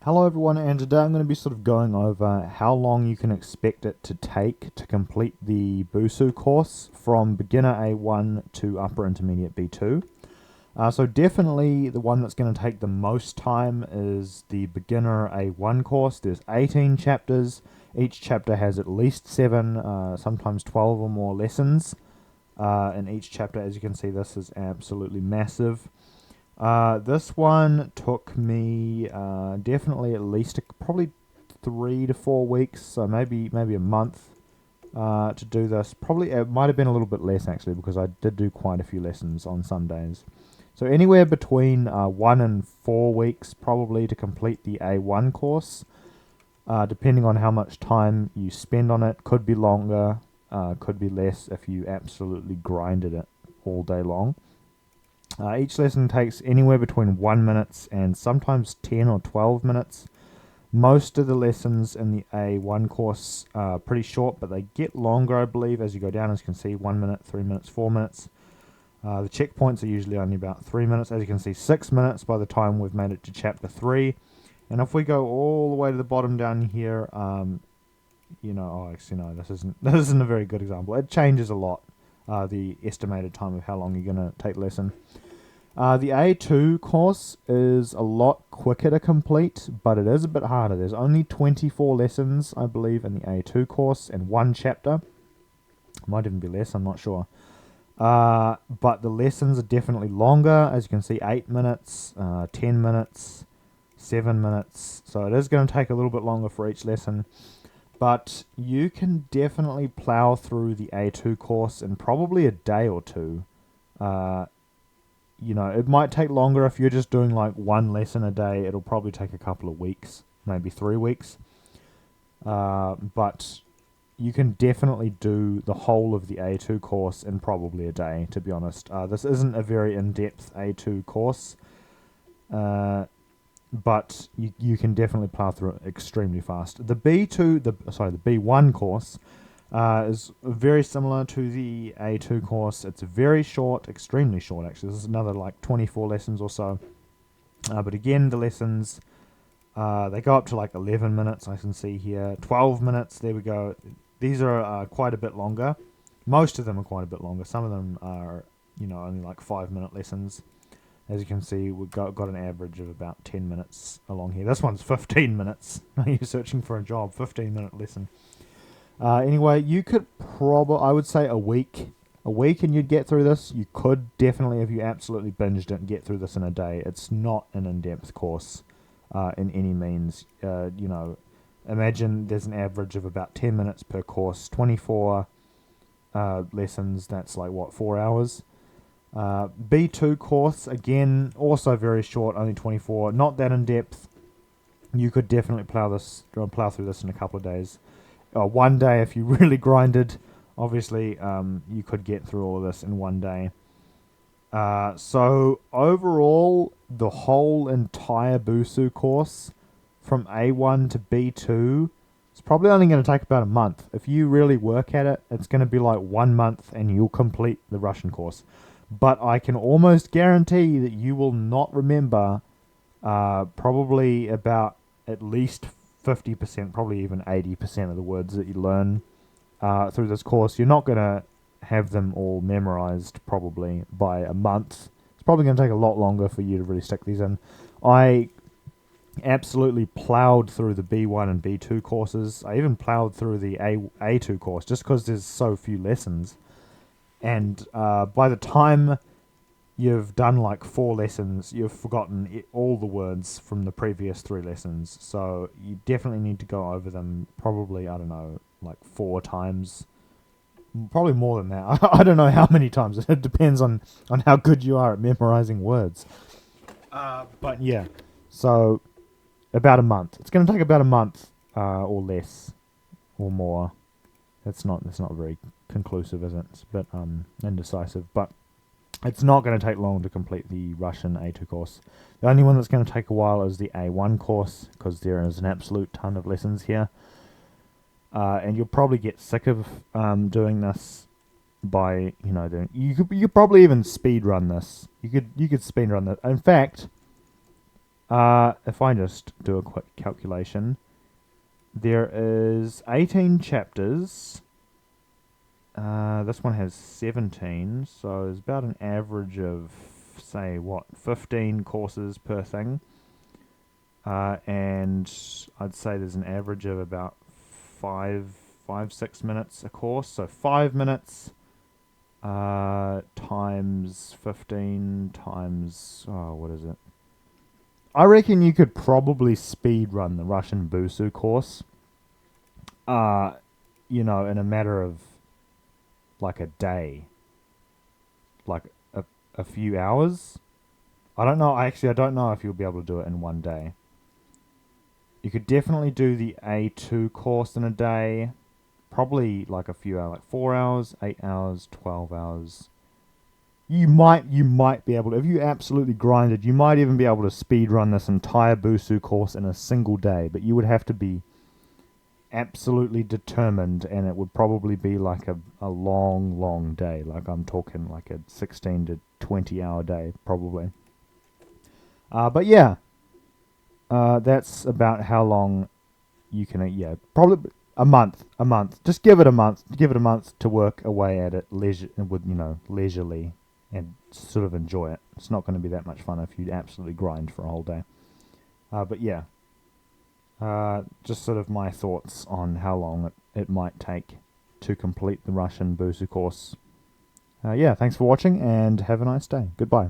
Hello everyone, and today I'm going to be sort of going over how long you can expect it to take to complete the Busuu course from beginner A1 to upper intermediate B2. So definitely the one that's going to take the most time is the beginner A1 course. There's 18 chapters. Each chapter has at least 7, sometimes 12 or more lessons. In each chapter, as you can see, this is absolutely massive. This one took me definitely at least probably 3 to 4 weeks, so maybe a month to do this. Probably it might have been a little bit less actually because I did do quite a few lessons on some days. So anywhere between 1 and 4 weeks probably to complete the A1 course, depending on how much time you spend on it. Could be longer, could be less if you absolutely grinded it all day long. Each lesson takes anywhere between 1 minute and sometimes 10 or 12 minutes. Most of the lessons in the A1 course are pretty short, but they get longer, I believe, as you go down. As you can see, 1 minute, 3 minutes, 4 minutes. The checkpoints are usually only about 3 minutes. As you can see, 6 minutes by the time we've made it to chapter 3. And if we go all the way to the bottom down here, actually no, this isn't a very good example. It changes a lot, the estimated time of how long you're going to take the lesson. The A2 course is a lot quicker to complete, but it is a bit harder. There's only 24 lessons, I believe, in the A2 course and 1 chapter. Might even be less, I'm not sure. But the lessons are definitely longer. As you can see, 8 minutes, 10 minutes, 7 minutes. So it is going to take a little bit longer for each lesson. But you can definitely plow through the A2 course in probably a day or two. It might take longer if you're just doing like 1 lesson a day. It'll probably take a couple of weeks, maybe 3 weeks. But you can definitely do the whole of the A2 course in probably a day, to be honest. This isn't a very in-depth A2 course, but you can definitely plow through it extremely fast. The B1 course is very similar to the A2 course. It's very short, extremely short actually. This is another like 24 lessons or so. But again, the lessons, they go up to like 11 minutes, I can see here. 12 minutes, there we go. These are quite a bit longer. Most of them are quite a bit longer. Some of them are, only like 5-minute lessons. As you can see, we've got an average of about 10 minutes along here. This one's 15 minutes. You're searching for a job, 15-minute lesson. Anyway, you could I would say a week and you'd get through this. You could definitely, if you absolutely binged it, get through this in a day. It's not an in-depth course in any means. Imagine there's an average of about 10 minutes per course, 24 lessons, that's like, 4 hours? B2 course, again, also very short, only 24, not that in-depth. You could definitely plow through this in a couple of days. 1 day if you really grinded. Obviously, you could get through all of this in 1 day. So overall, the whole entire Busuu course from A1 to B2 is probably only going to take about a month. If you really work at it, it's going to be like 1 month and you'll complete the Russian course. But I can almost guarantee that you will not remember probably about at least 50%, probably even 80% of the words that you learn through this course. You're not going to have them all memorized probably by a month. It's probably going to take a lot longer for you to really stick these in. I absolutely plowed through the B1 and B2 courses. I even plowed through the A2 course just because there's so few lessons. And by the time you've done like 4 lessons, you've forgotten all the words from the previous 3 lessons. So you definitely need to go over them probably, I don't know, like 4 times. Probably more than that. I don't know how many times. It depends on how good you are at memorizing words. But yeah, so about a month. It's going to take about a month or less or more. It's not very conclusive, is it? It's a bit indecisive, but it's not going to take long to complete the Russian A2 course. The only one that's going to take a while is the A1 course, because there is an absolute ton of lessons here. And you'll probably get sick of doing this by, you could probably even speed run this. You could speed run that. In fact, If I just do a quick calculation, there is 18 chapters. This one has 17, so there's about an average of, say, 15 courses per thing. And I'd say there's an average of about 6 minutes a course. So 5 minutes times 15 times, what is it? I reckon you could probably speed run the Russian Busuu course, in a matter of like a day, like a few hours. I don't know. I don't know if you'll be able to do it in one day. You could definitely do the A2 course in a day. Probably like a few hours, like 4 hours, 8 hours, 12 hours. You might be able to, if you absolutely grinded, you might even be able to speed run this entire Busuu course in a single day, but you would have to be absolutely determined, and it would probably be like a long day. Like I'm talking like a 16 to 20 hour day, probably. But yeah, that's about how long you can, probably a month. Just give it a month. Give it a month to work away at it leisurely and sort of enjoy it. It's not going to be that much fun if you absolutely grind for a whole day. But yeah, just sort of my thoughts on how long it might take to complete the Russian Busuu course. Yeah, thanks for watching and have a nice day. Goodbye.